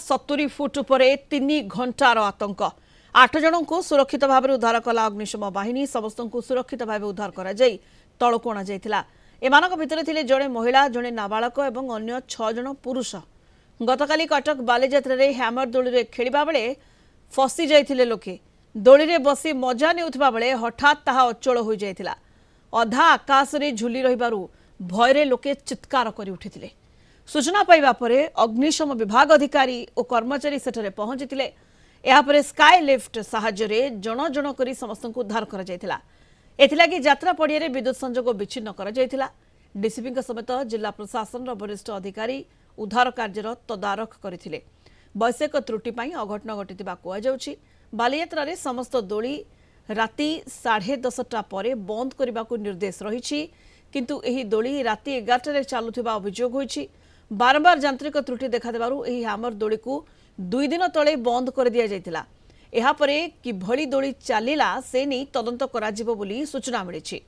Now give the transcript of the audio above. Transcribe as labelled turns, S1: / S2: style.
S1: 70 foot उपरे 3 घंटार आतंक 8 जन को सुरक्षित भाव उद्धार कला अग्निशम बाहिनी समस्त को सुरक्षित भाव उद्धार करा जाई तळको अणा जाइथिला। एमानक भितर थिले जणे महिला जणे नाबालक एवं अन्य 6 जन पुरुष। गतकाली कटक बालीजात्रा रे हैमर दोली रे खेलिबा बेले फसी जाइथिले लोके दोली रे बसी मजा नेउथबा बेले हठात ताहा अचल होई जाइथिला। अधा आकाश रे झुली रहिबारु भयरे लोके चित्कार करि उठिथिले। सूचना पाइबा परे अग्निशम विभाग अधिकारी और कर्मचारी सेठरे पहुंचीथिले। या परे स्काई लिफ्ट साहाय्य रे जण जण करी समस्त को उद्धार करा जाइथिला। एथिलागी यात्रा पड़िया रे विद्युत संजोग विच्छिन्न करा जाइथिला। डीसीपी समेत जिला प्रशासन वरिष्ठ अधिकारी उद्धार कार्यर तदारख करथिले। वैश्विक त्रुटि पाई अघटन घटिथिबा कुआ जाउछि। बालीयात्रा रे समस्त दोली राति 10:30 परे बंद करने को निर्देश रही किंतु एही दोली राति 11 रे चालुथिबा अभियोग होइछि। बारंबार यांत्रिक त्रुटि देखा देबारु एही हैमर दोली को 2 दिन तले बंद कर दिया जाइतिला। एहा परे किभଳି दोली चालिला से नहीं तदंत कराजिबो बोली सूचना मिलिछि।